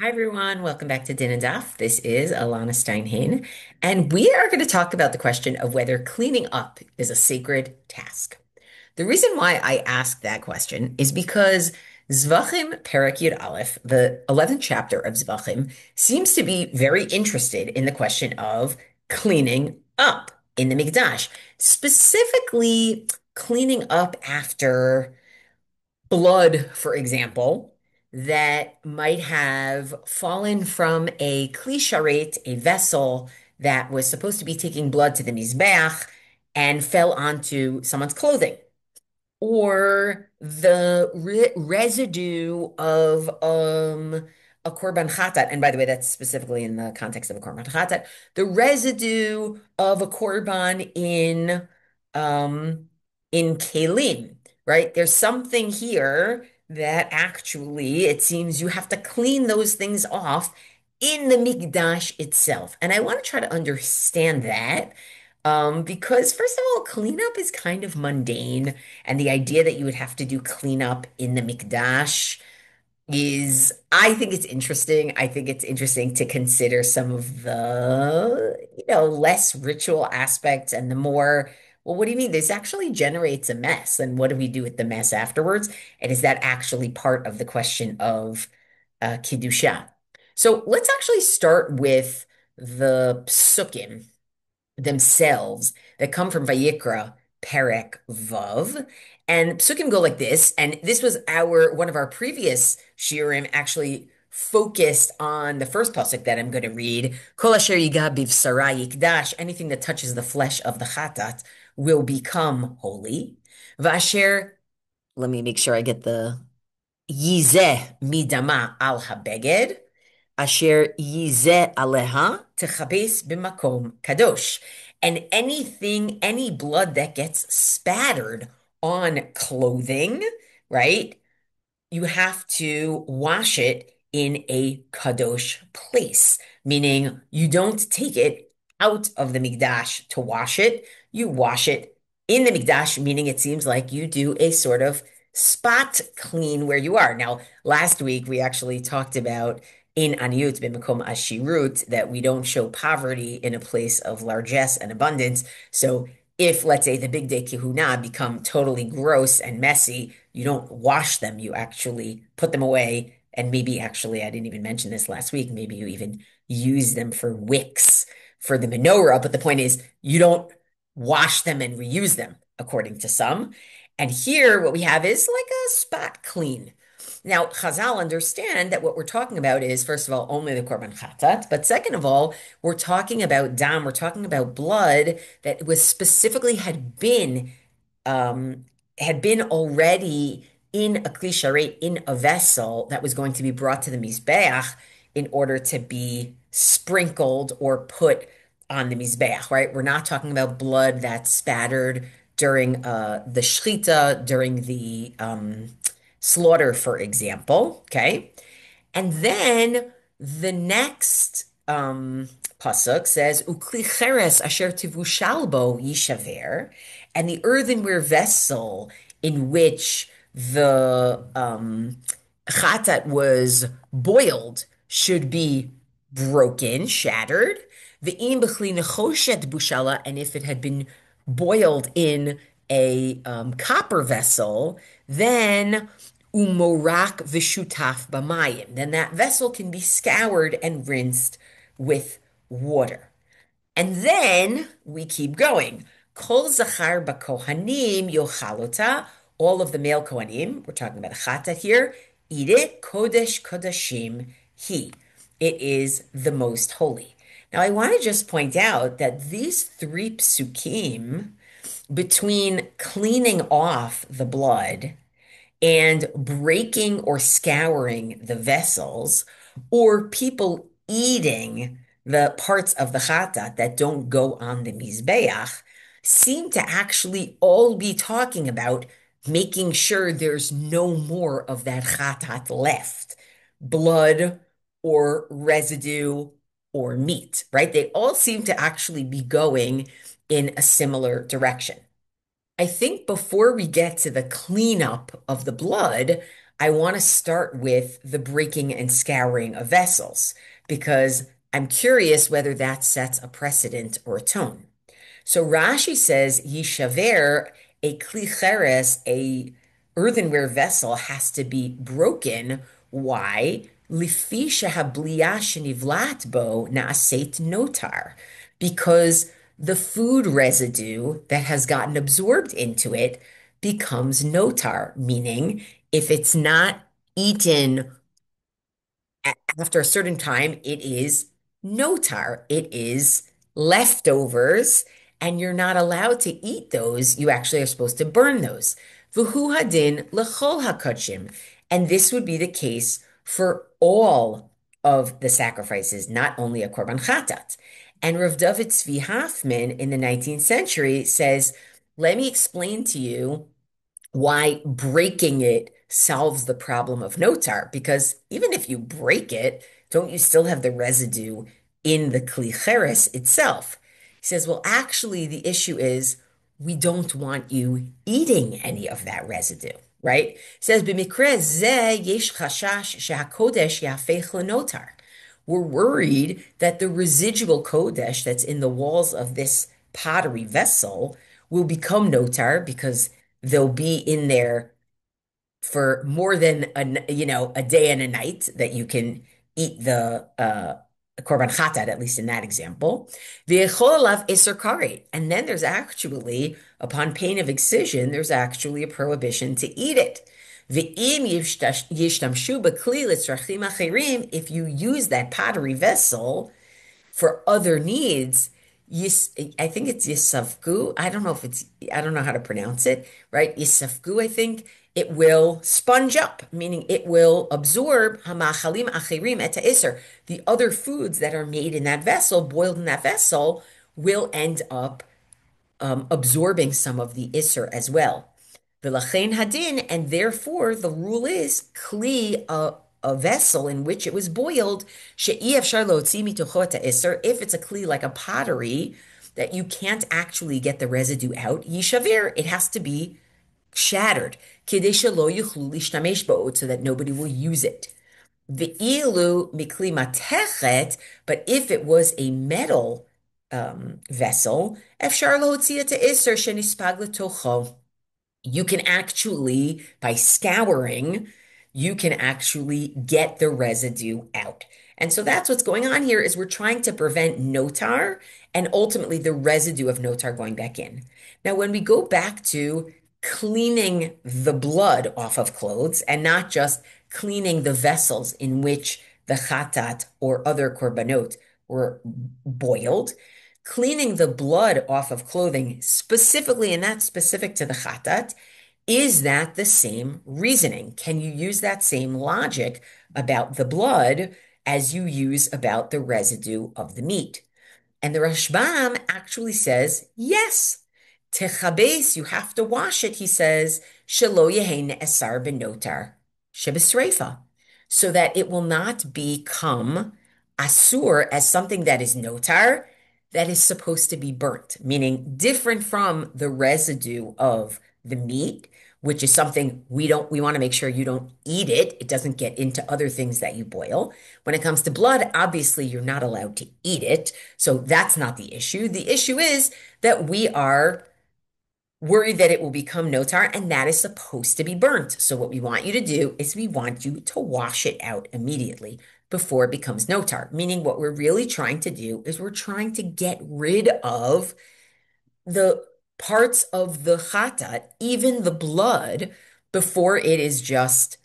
Hi everyone, welcome back to dinanddaf. This is Elana Stein Hain, and we are going to talk about the question of whether cleaning up is a sacred task. The reason why I ask that question is because Zevachim Perek Yud Aleph, the 11th chapter of Zevachim, seems to be very interested in the question of cleaning up in the mikdash, specifically cleaning up after blood, for example, that might have fallen from a kli sharet, a vessel that was supposed to be taking blood to the mizbeach and fell onto someone's clothing, or the residue of a korban chatat. And by the way, that's specifically in the context of a korban chatat. The residue of a korban um in kelim, right? There's something here that actually it seems you have to clean those things off in the mikdash itself. And I want to try to understand that. Because first of all, cleanup is kind of mundane. And the idea that you would have to do cleanup in the mikdash is, I think it's interesting. I think it's interesting to consider some of the, less ritual aspects and the more, well, what do you mean? This actually generates a mess. And what do we do with the mess afterwards? And is that actually part of the question of Kiddusha? So let's actually start with the psukim themselves that come from Vayikra, Perek, Vav. And psukim go like this. And this was our one of our previous shiurim actually focused on the first pasuk that I'm going to read. Kol asher yiga bivsara yikdash. Anything that touches the flesh of the chatat will become holy. Vasher, let me make sure I get the yizeh midama al habeged. Asher yizeh aleha techabes b'makom kadosh. And anything, any blood that gets spattered on clothing, right? You have to wash it in a kadosh place, meaning you don't take it out of the mikdash to wash it. You wash it in the mikdash, meaning it seems like you do a sort of spot clean where you are. Now, last week we actually talked about in aniyut b'makom ashirut that we don't show poverty in a place of largesse and abundance. So if, let's say, the big day kihuna become totally gross and messy, you don't wash them. You actually put them away. And maybe actually, I didn't even mention this last week. Maybe you even use them for wicks for the menorah. But the point is, you don't wash them and reuse them, according to some. And here, what we have is like a spot clean. Now, Chazal understand that what we're talking about is, first of all, only the korban chatat, but second of all, we're talking about dam, we're talking about blood that was specifically um, had been already in a kli sharet, in a vessel that was going to be brought to the mizbeach in order to be sprinkled or put on the mizbeach, right? We're not talking about blood that's spattered during the shechita, during the slaughter, for example. Okay. And then the next pasuk says, "Ukli cheres asher tivushal bo yishaver," and the earthenware vessel in which the chatat was boiled should be broken, shattered. The im b'chli nechoshet bushala, and if it had been boiled in a copper vessel, then umorak v'shutaf b'mayim. Then that vessel can be scoured and rinsed with water. And then we keep going. Kol zachar b'kohanim yochalota. All of the male kohanim, we're talking about a chatat here, eat it. Kodesh kodashim he. It is the most holy. Now I want to just point out that these three psukim between cleaning off the blood and breaking or scouring the vessels, or people eating the parts of the chatat that don't go on the mizbeach, seem to actually all be talking about making sure there's no more of that chatat left, blood or residue or meat, right? They all seem to actually be going in a similar direction. I think before we get to the cleanup of the blood, I want to start with the breaking and scouring of vessels because I'm curious whether that sets a precedent or a tone. So Rashi says, Yishaver, a kli cheres, a earthenware vessel has to be broken. Why? Lifi shehabliya shenivlat bo naaset notar. Because the food residue that has gotten absorbed into it becomes notar, meaning if it's not eaten after a certain time, it is notar. It is leftovers, and you're not allowed to eat those. You actually are supposed to burn those. V'hu hadin l'chol hakotshim. And this would be the case for all of the sacrifices, not only a korban chatat. And Rav David Tzvi Hoffman in the 19th century says, let me explain to you why breaking it solves the problem of notar. Because even if you break it, don't you still have the residue in the kli cheres itself? He says, well, actually, the issue is we don't want you eating any of that residue, right? He says, "B'mikre zeh yesh chashash shehakodesh yafech lenotar." We're worried that the residual kodesh that's in the walls of this pottery vessel will become notar because they'll be in there for more than a day and a night that you can eat the korban chatat, at least in that example. V'yechol alav iser karet. And then there's actually, upon pain of excision, there's actually a prohibition to eat it. V'im yishtamshu b'kli litzrachim acherim, if you use that pottery vessel for other needs, I think it's Yisavgu. I don't know how to pronounce it, right? Yisavgu, I think it will sponge up, meaning it will absorb hamachalim achirim et iser. The other foods that are made in that vessel, boiled in that vessel, will end up absorbing some of the Isser as well. V'lachein hadin, and therefore the rule is kli, a vessel in which it was boiled, she'i efshar lotzi mitocho et Isser, if it's a kli like a pottery that you can't actually get the residue out, yishaver, it has to be shattered, kedei shelo yuchlu lishtamesh bo, so that nobody will use it. Ve'ilu mikli matechet, but if it was a metal vessel, efshar lohotzia to iser shenispag letocho. You can actually, by scouring, you can actually get the residue out. And so that's what's going on here is we're trying to prevent notar and ultimately the residue of notar going back in. Now, when we go back to cleaning the blood off of clothes and not just cleaning the vessels in which the chatat or other korbanot were boiled, cleaning the blood off of clothing specifically, and that's specific to the chatat, is that the same reasoning? Can you use that same logic about the blood as you use about the residue of the meat? And the Rashbam actually says, yes, techabes, you have to wash it, he says, shelo yehein esar benotar shebesreifa, so that it will not become asur as something that is notar, that is supposed to be burnt, meaning different from the residue of the meat, which is something we want to make sure you don't eat it. It doesn't get into other things that you boil. When it comes to blood, obviously you're not allowed to eat it. So that's not the issue. The issue is that we are worried that it will become notar, and that is supposed to be burnt. So what we want you to do is we want you to wash it out immediately before it becomes notar, meaning what we're really trying to do is we're trying to get rid of the parts of the chatat, even the blood, before it is just,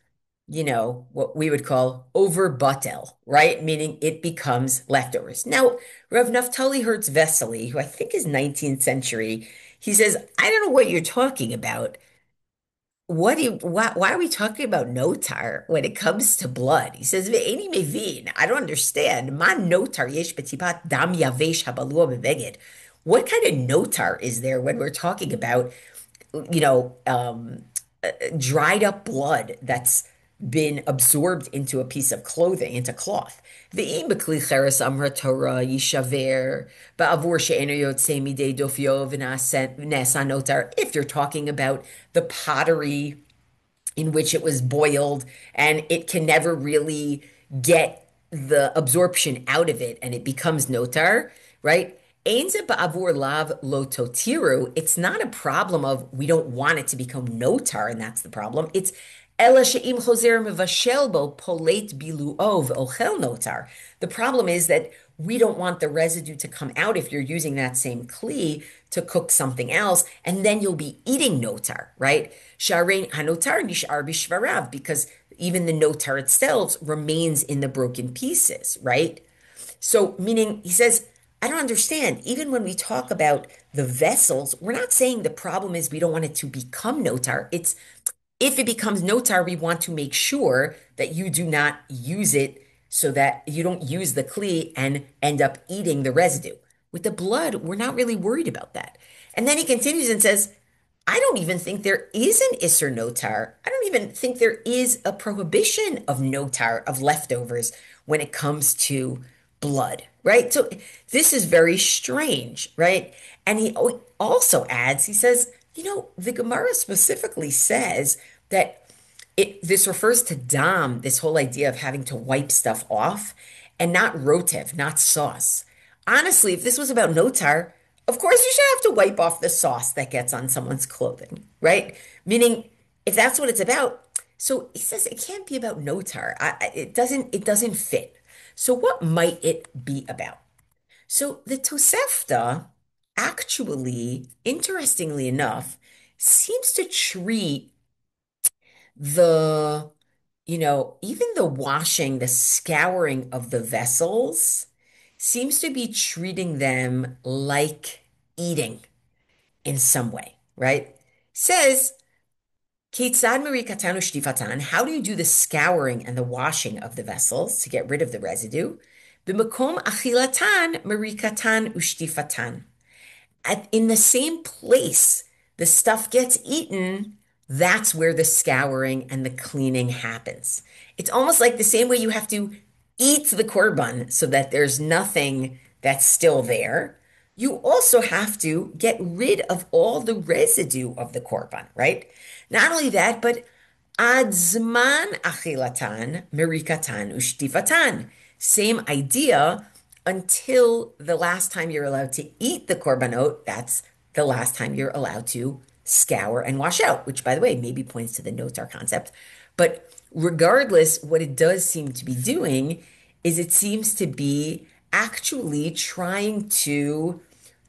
what we would call over batel, right? Meaning it becomes leftovers. Now, Rav Naftali Hertz Vesely, who I think is 19th century, he says, I don't know what you're talking about. Why are we talking about notar when it comes to blood? He says, "Ve'eni mevin." I don't understand. Ma notar yesh betipat dam yavesh habalua beveged. What kind of notar is there when we're talking about, you know, um, dried up blood that's been absorbed into a piece of clothing, into cloth? Ve'im b'kli cheres amra Torah yishaver ba'avur she'enu yotzei midei dofyo v'nasa notar. If you're talking about the pottery in which it was boiled and it can never really get the absorption out of it and it becomes notar, right? Ein ze ba'avur lav lo totiru. It's not a problem of we don't want it to become notar, and that's the problem. It's ela she'im chozer mevashel bo polet bilu'o ve'ochel notar. The problem is that we don't want the residue to come out if you're using that same kli to cook something else, and then you'll be eating notar, right? Sharein hanotar nishar bishvarav, because even the notar itself remains in the broken pieces, right? So, meaning, he says, I don't understand. Even when we talk about the vessels, we're not saying the problem is we don't want it to become notar. It's if it becomes notar, we want to make sure that you do not use it so that you don't use the kli and end up eating the residue. With the blood, we're not really worried about that. And then he continues and says, I don't even think there is an Isser notar. I don't even think there is a prohibition of notar, of leftovers, when it comes to blood, right? So this is very strange, right? And he also adds, he says, the Gemara specifically says that this refers to dam, this whole idea of having to wipe stuff off, and not rotev, not sauce. Honestly, if this was about notar, of course you should have to wipe off the sauce that gets on someone's clothing, right? Meaning, if that's what it's about, so he says it can't be about notar. It doesn't fit. So what might it be about? So the Tosefta actually, interestingly enough, seems to treat the, even the washing, the scouring of the vessels seems to be treating them like eating in some way, right? Says, Keitzad merikatan ushtifatan, how do you do the scouring and the washing of the vessels to get rid of the residue? B'makom achilatan merikatan ushtifatan, in the same place the stuff gets eaten, that's where the scouring and the cleaning happens. It's almost like the same way you have to eat the korban so that there's nothing that's still there. You also have to get rid of all the residue of the korban, right? Not only that, but adzman achilatan, merikatan, ushtifatan. Same idea until the last time you're allowed to eat the korbanot. That's the last time you're allowed to scour and wash out, which, by the way, maybe points to the notar concept. But regardless, what it does seem to be doing is it seems to be actually trying to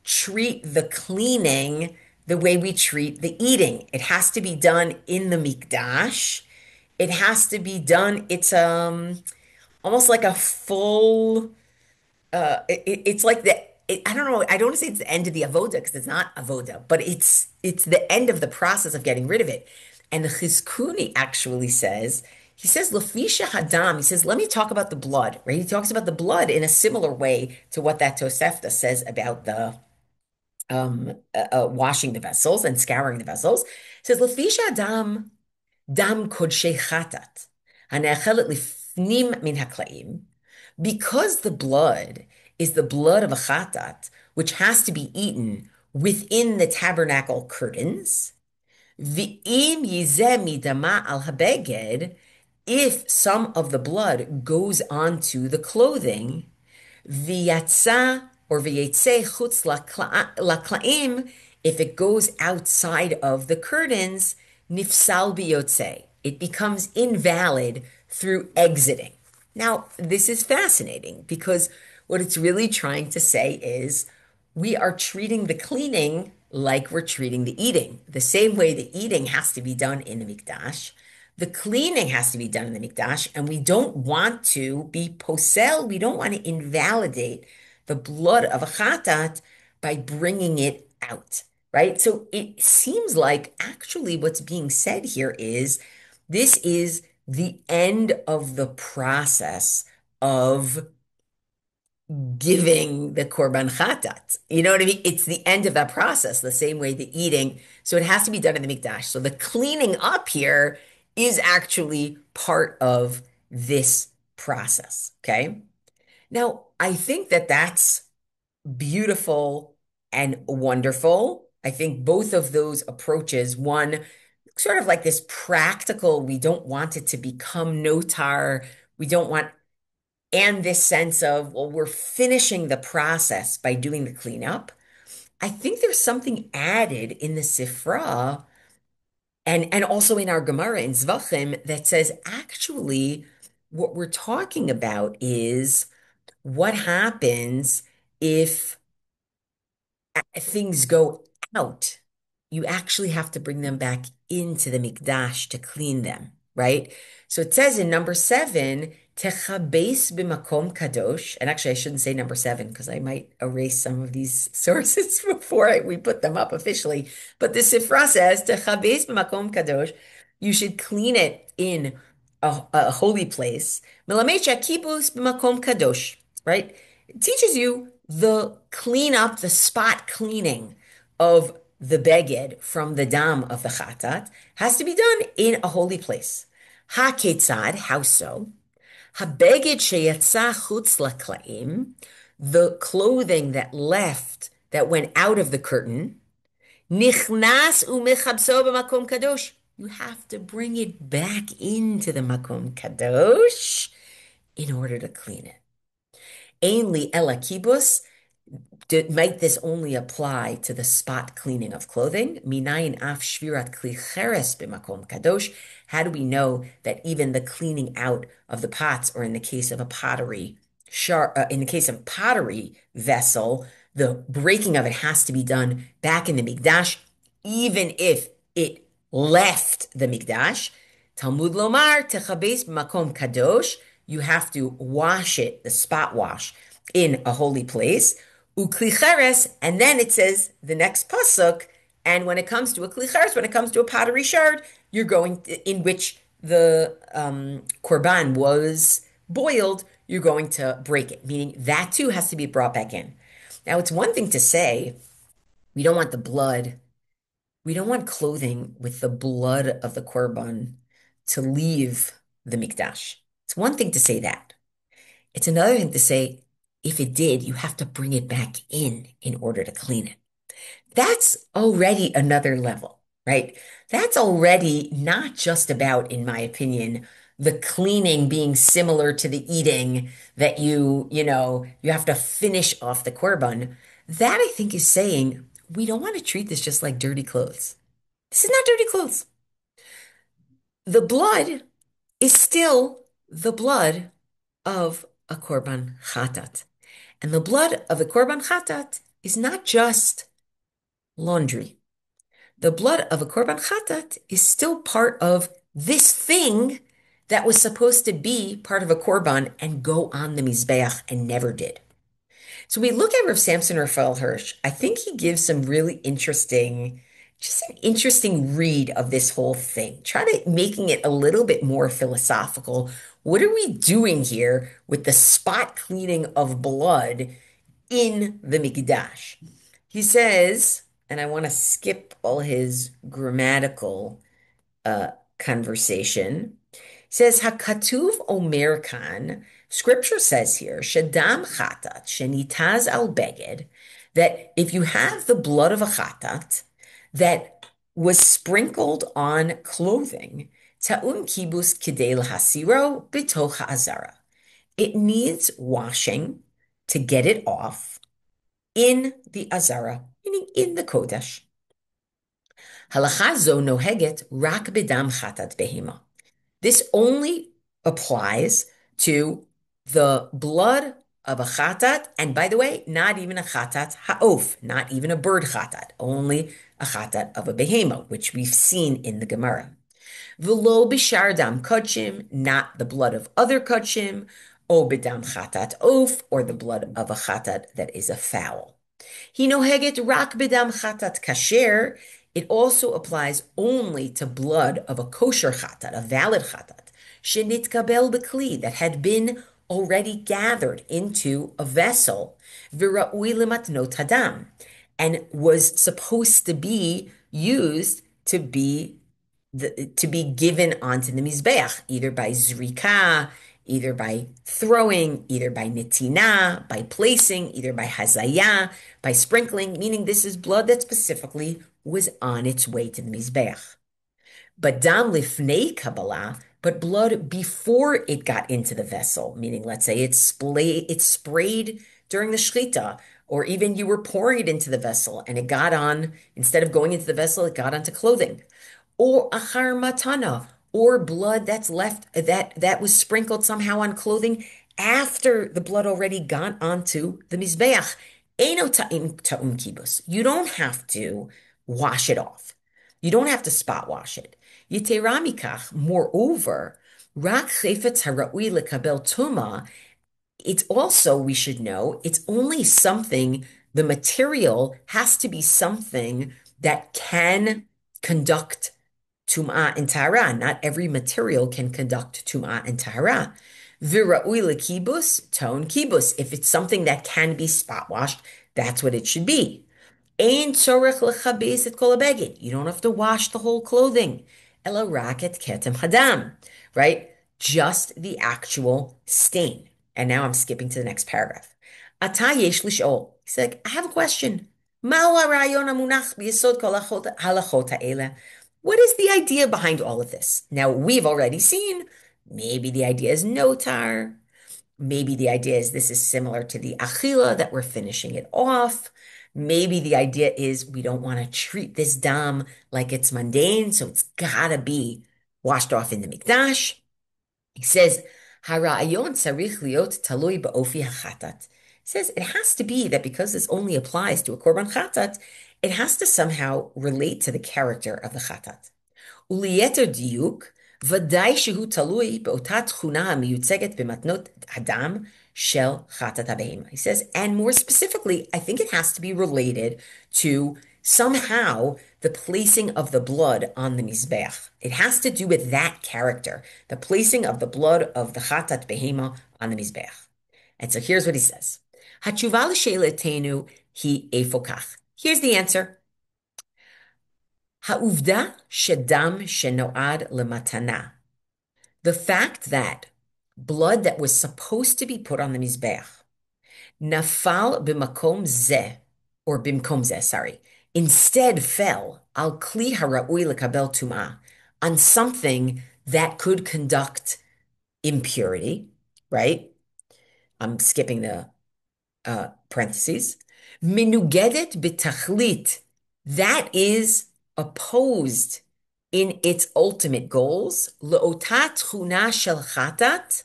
treat the cleaning the way we treat the eating. It has to be done in the mikdash. It has to be done. It's almost like a full. It's like I don't know. I don't want to say it's the end of the avoda because it's not avoda, but it's the end of the process of getting rid of it. And the Chizkuni actually says. He says, Lafisha Hadam, he says, let me talk about the blood, right? He talks about the blood in a similar way to what that Tosefta says about the washing the vessels and scouring the vessels. It says, Lafisha Adam dam kodshe chatat, hanechelet lifnim min haklaim, because the blood is the blood of a chatat, which has to be eaten within the tabernacle curtains. V'im yizeh midama al habeged, if some of the blood goes onto the clothing, V'yatsa or v'yetze chutz laklaim, if it goes outside of the curtains, nifsal biyotze, it becomes invalid through exiting. Now, this is fascinating because what it's really trying to say is we are treating the cleaning like we're treating the eating. The same way the eating has to be done in the mikdash, the cleaning has to be done in the mikdash, and we don't want to be posel, we don't want to invalidate the blood of a chatat by bringing it out, right? So it seems like actually what's being said here is this is the end of the process of giving the korban chatat. You know what I mean? It's the end of that process, the same way the eating. So it has to be done in the mikdash. So the cleaning up here is actually part of this process. Okay. Now, I think that that's beautiful and wonderful. I think both of those approaches, one sort of like this practical, we don't want it to become notar. We don't want, and this sense of, well, we're finishing the process by doing the cleanup. I think there's something added in the Sifra and also in our Gemara in Zevachim that says actually what we're talking about is what happens if things go out. You actually have to bring them back into the mikdash to clean them, right? So it says in number 7, techabes b'makom kadosh. And actually, I shouldn't say number 7 because I might erase some of these sources before we put them up officially. But the Sifra says, techabes b'makom kadosh. You should clean it in a holy place. Melamecha kibus b'makom kadosh, right? It teaches you the cleanup, the spot cleaning of the beged from the dam of the chatat has to be done in a holy place. Ha ketzad, how so? Ha beged sheyatsa chutz laklaim, the clothing that left, that went out of the curtain, nichnas umechabso b'makom kadosh. You have to bring it back into the makom kadosh in order to clean it. Ein li ela kibus, might this only apply to the spot cleaning of clothing? Minayin af shvirat kli cheres b'makom kadosh. How do we know that even the cleaning out of the pots, or in the case of a pottery, in the case of pottery vessel, the breaking of it has to be done back in the mikdash, even if it left the mikdash? Talmud lomar techabes b'makom kadosh. You have to wash it, the spot wash, in a holy place. Ukli and then it says the next pasuk. And when it comes to a kli when it comes to a pottery shard, you're going to, in which the korban was boiled, you're going to break it, meaning that too has to be brought back in. Now, it's one thing to say we don't want the blood, we don't want clothing with the blood of the korban to leave the mikdash. It's one thing to say that. It's another thing to say, if it did, you have to bring it back in order to clean it. That's already another level, right? That's already not just about, in my opinion, the cleaning being similar to the eating that you have to finish off the korban. That I think is saying we don't want to treat this just like dirty clothes. This is not dirty clothes. The blood is still the blood of a korban chatat. And the blood of the korban chatat is not just laundry. The blood of a korban chatat is still part of this thing that was supposed to be part of a korban and go on the mizbeach and never did. So we look at Rav Samson Raphael Hirsch. I think he gives some really interesting, just an interesting read of this whole thing. Try to making it a little bit more philosophical. What are we doing here with the spot cleaning of blood in the mikdash? He says, and I want to skip all his grammatical conversation. Says Hakatuv Omer Kan, scripture says here, Shadam Chatat, Shenitaz al Beged, that if you have the blood of a chatat that was sprinkled on clothing, Ta'un Kibus Kidei Hasiro Bitoch Ha'azara. It needs washing to get it off in the Azara, meaning in the Kodesh. Halakha zo noheget rak bedam chatat behema. This only applies to the blood of a chatat, and by the way, not even a chatat ha'of, not even a bird chatat, only a chatat of a behema, which we've seen in the Gemara. V'lo b'shar dam kodshim, not the blood of other kodshim, o b'dam chatat of, or the blood of a chatat that is a fowl. Hinoheget rak b'dam chatat kasher. It also applies only to blood of a kosher chatat, a valid chatat, shenitkabel b'kli, that had been already gathered into a vessel, v'ra'ui lematnot hadam, and was supposed to be used to be given onto the mizbeach, either by zrika, either by throwing, either by netina, by placing, either by hazaya, by sprinkling, meaning this is blood that specifically was on its way to the mizbeach. But dam lifnei Kabbalah, but blood before it got into the vessel, meaning let's say it's sprayed during the shechita, or even you were pouring it into the vessel and it got on, instead of going into the vessel, it got onto clothing. Or achar matana, or blood that's left that was sprinkled somehow on clothing after the blood already got onto the mizbeach. Eino ta'um kibus. You don't have to wash it off. You don't have to spot wash it. Yetera mikach, moreover, rak chayfetz hara'ui lekabel tuma, it's also, we should know, it's only something, the material has to be something that can conduct tum'ah and tahara. Not every material can conduct tum'ah and tahara. Vira'ui lekibus, tone kibus. If it's something that can be spot washed, that's what it should be. Ein tzorech lechabes et kol habeged. You don't have to wash the whole clothing. Ela rak et ketem hadam, right? Just the actual stain. And now I'm skipping to the next paragraph. Ata yesh lish'ol. He's like, I have a question. Ma'u harayon hamunach b'yesod kol halachot ha'ele. What is the idea behind all of this? Now, we've already seen, maybe the idea is notar. Maybe the idea is this is similar to the achila, that we're finishing it off. Maybe the idea is we don't want to treat this dam like it's mundane, so it's gotta be washed off in the mikdash. He says, "Hara'ayon tzarich liot talui ba'ofi hachatat." He says it has to be that because this only applies to a korban chatat, it has to somehow relate to the character of the chatat. וליתר דיוק, ודאי שהוא תלוי באותה תכונה המיוצגת במתנות הדם של חטאת הבהמה. He says, and more specifically, I think it has to be related to somehow the placing of the blood on the mizbeach. It has to do with that character, the placing of the blood of the chatat behema on the mizbeach. And so here's what he says. התשובה לשאלתנו היא איפה כך. Here's the answer. העובדה שדם שנועד למתנה. The fact that blood that was supposed to be put on the mizbeach nafal b'makom zeh, or b'mkom zeh, sorry, instead fell al kli hara'ui lekabel tum'ah, on something that could conduct impurity, right? I'm skipping the parentheses. Minugedet b'tachlit, that is opposed in its ultimate goals, le'otat tchuna shel chatat,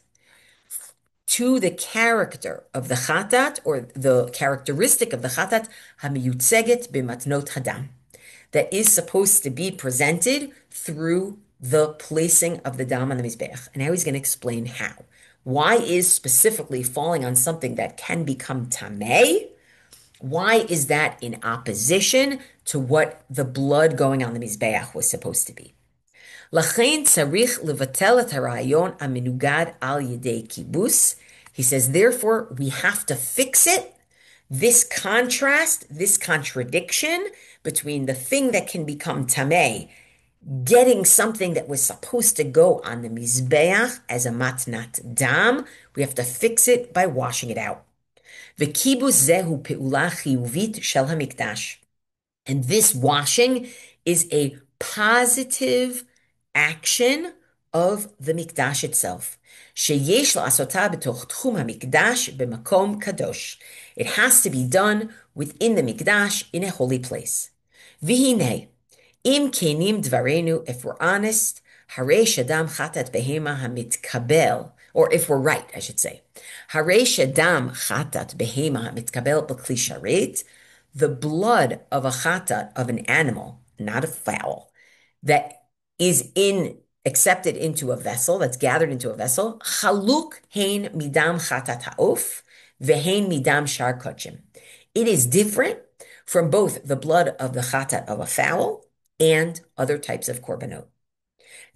to the character of the chatat, or the characteristic of the chatat, hamiyutzeget b'matnot hadam, that is supposed to be presented through the placing of the dam on the mizbeach. And now he's going to explain how. Why is specifically falling on something that can become tameh? Why is that in opposition to what the blood going on the mizbeach was supposed to be? Lachein tzarich levatel et harayon aminugad al yedei kibus. He says, therefore, we have to fix it. This contrast, this contradiction between the thing that can become tameh, getting something that was supposed to go on the mizbeach as a matnat dam, we have to fix it by washing it out. V'kibus zehu pe'ula chiyuvit shel hamikdash. And this washing is a positive action of the mikdash itself. Sheyesh la'asota b'toch tchum hamikdash b'makom kadosh. It has to be done within the mikdash in a holy place. V'hinei, im kenim dvarenu, if we're honest, harei shadam chatat behema hamitkabel, or if we're right, I should say. Harei shadam chatat behema hamitkabel b'kli sharet, the blood of a chatat, of an animal, not a fowl, that is accepted into a vessel, that's gathered into a vessel, chaluk hein midam chatat ha'of, vehein midam shar kochim. It is different from both the blood of the chatat of a fowl and other types of korbanot.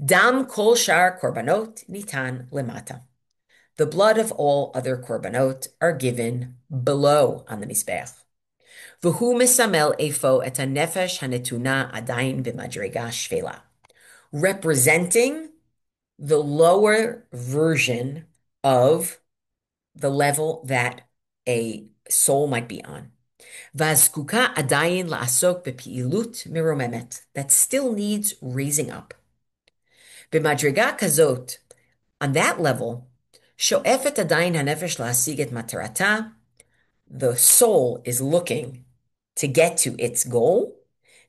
Dam kol shar korbanot nitan lemata. The blood of all other korbanot are given below on the mizbeach. V'hu mesamel efo et hanefesh hanetuna adayin b'madrega shvela, representing the lower version of the level that a soul might be on. Vazkuka adayin la'asok b'pi'ilut miromemet, that still needs raising up. B'madriga kazot, on that level, sho'efet adayin hanefesh la'asig et matarata, the soul is looking to get to its goal.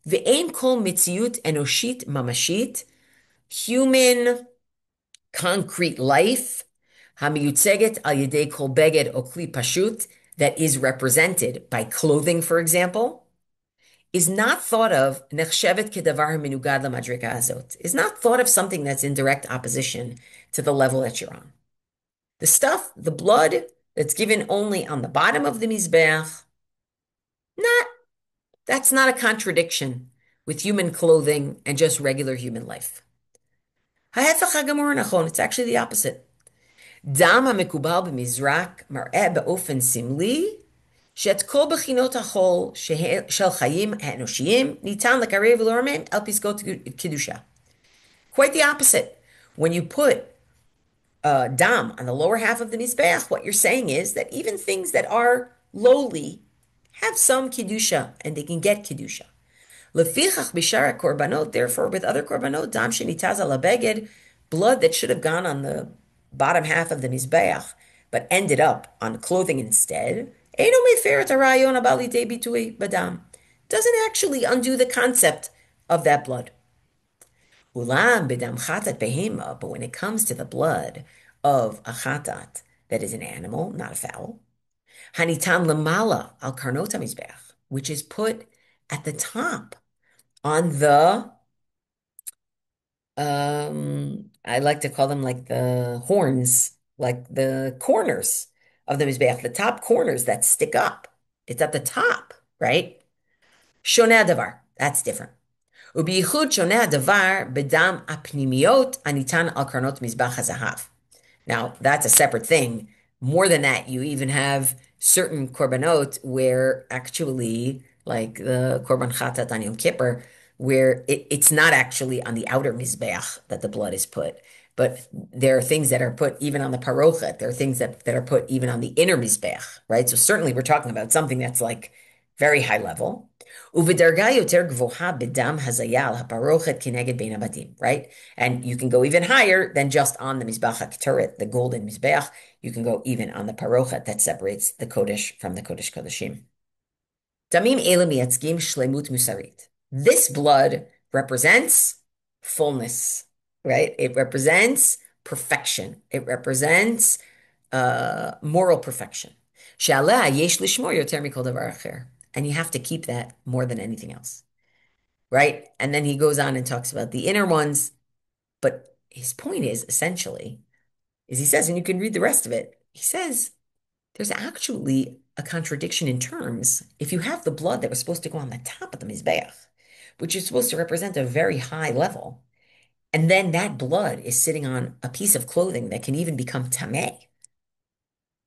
Ve'ein kol mitziut enoshit mamashit, human concrete life, hamiyutzeget al yedei kol beged o kli pashut, that is represented by clothing, for example, is not thought of nechshevet kedavar minugad lamadrika azot, is not thought of something that's in direct opposition to the level that you're on. The stuff, the blood that's given only on the bottom of the mizbeach, not that's not a contradiction with human clothing and just regular human life. Ha'hefech hagamor nachon, it's actually the opposite. דם המקובל במזרק מראה באופן סמלי שאת כל בחינות החול של חיים האנושיים ניתן לקרב ולרומם על פסגות קדושה. Quite the opposite. When you put dam on the lower half of the mizbeach, what you're saying is that even things that are lowly have some kedusha and they can get kedusha. Lefichach b'shara korbanot, therefore, with other korbanot, dam shenitaz ala beged, blood that should have gone on the bottom half of the mizbeach, but ended up on clothing instead, eino mefer et harayon haba lidei bitui badam, doesn't actually undo the concept of that blood. Ulam b'dam chatat behema, but when it comes to the blood of a chatat, that is an animal, not a fowl, hanitan lamala al karnot hamizbeach, which is put at the top on the I like to call them like the horns, like the corners of the mizbeach, the top corners that stick up. It's at the top, right? Shoneh davar, that's different. Ubiyichud shoneh davar bedam apnimiot anitan al karnot mizbach hazahav. Now, that's a separate thing. More than that, you even have certain korbanot where actually, like the korban chatat on Yom Kippur, where it's not actually on the outer mizbeach that the blood is put, but there are things that are put even on the parochet. There are things that are put even on the inner mizbeach, right? So certainly we're talking about something that's like very high level. Uvidarga yoter gvoha bedam hazayal haparochet kineged bein abatim, right? And you can go even higher than just on the Mizbach HaKetoret, the golden Mizbeach. You can go even on the Parochet that separates the Kodesh from the Kodesh Kodeshim. Damim ele miyatzgim shlemut musarit. This blood represents fullness, right? It represents perfection. It represents moral perfection. She'aleh yesh lishmor yoter mikol davar acher. And you have to keep that more than anything else, right? And then he goes on and talks about the inner ones. But his point is essentially, is he says, and you can read the rest of it, he says there's actually a contradiction in terms. If you have the blood that was supposed to go on the top of the Mizbeach, which is supposed to represent a very high level, and then that blood is sitting on a piece of clothing that can even become tameh,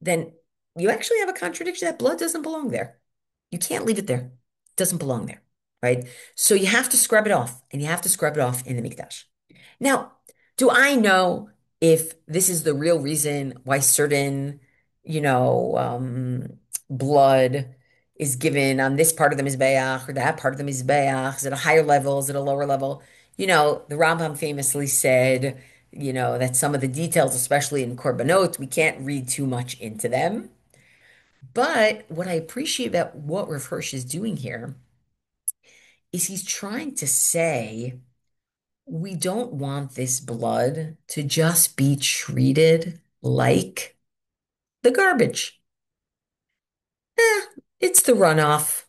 then you actually have a contradiction. That blood doesn't belong there. You can't leave it there. It doesn't belong there, right? So you have to scrub it off, and you have to scrub it off in the mikdash. Now, do I know if this is the real reason why certain, blood is given on this part of the Mizbeach or that part of the Mizbeach? Is it a higher level? Is it a lower level? The Rambam famously said, that some of the details, especially in Korbanot, we can't read too much into them. But what I appreciate about what Rav Hirsch is doing here is he's trying to say, we don't want this blood to just be treated like the garbage. It's the runoff.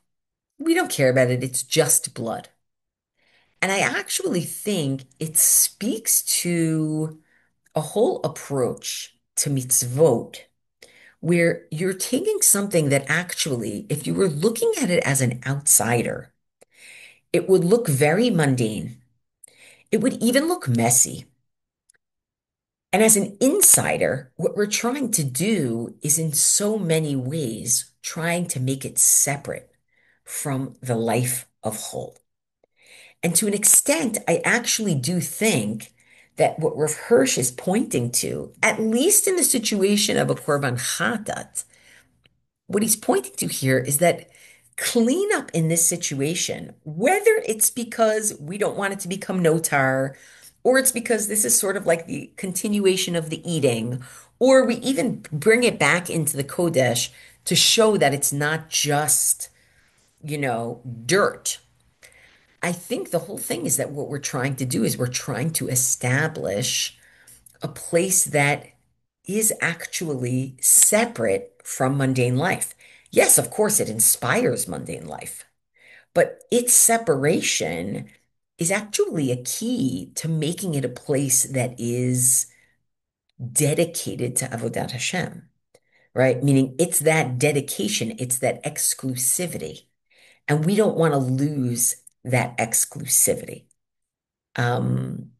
We don't care about it. It's just blood. And I actually think it speaks to a whole approach to mitzvot where you're taking something that actually, if you were looking at it as an outsider, it would look very mundane. It would even look messy. And as an insider, what we're trying to do is in so many ways trying to make it separate from the life of whole. And to an extent, I actually do think that what Rav Hirsch is pointing to, at least in the situation of a korban chatat, what he's pointing to here is that cleanup in this situation, whether it's because we don't want it to become notar, or it's because this is sort of like the continuation of the eating, or we even bring it back into the Kodesh to show that it's not just, dirt. I think the whole thing is that what we're trying to do is we're trying to establish a place that is actually separate from mundane life. Yes, of course, it inspires mundane life, but its separation is actually a key to making it a place that is dedicated to Avodat Hashem, right? Meaning it's that dedication, it's that exclusivity. And we don't want to lose that exclusivity. Um,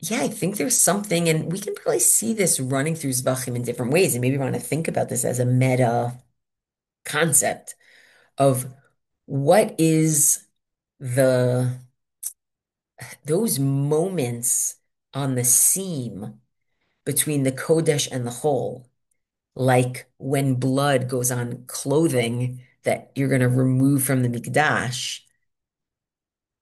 yeah, I think there's something, and we can probably see this running through Zevachim in different ways, and maybe want to think about this as a meta concept of what is the those moments on the seam between the Kodesh and the whole, like when blood goes on clothing that you're going to remove from the mikdash.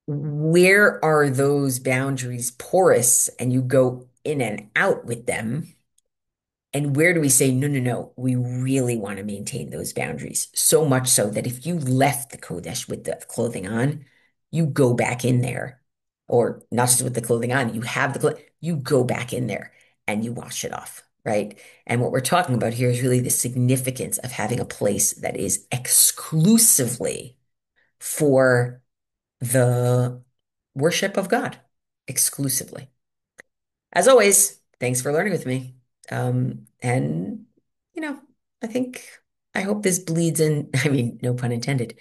Where are those boundaries porous and you go in and out with them? And where do we say, no, no, no, we really want to maintain those boundaries? So much so that if you left the Kodesh with the clothing on, you go back in there. Or not just with the clothing on, you have the clothing, you go back in there and you wash it off, right? And what we're talking about here is really the significance of having a place that is exclusively for the worship of God, exclusively. As always, thanks for learning with me. And, you know, I think, I hope this bleeds in, I mean, no pun intended,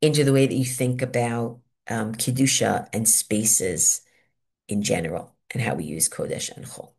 into the way that you think about Kedusha and spaces in general and how we use Kodesh and Chol.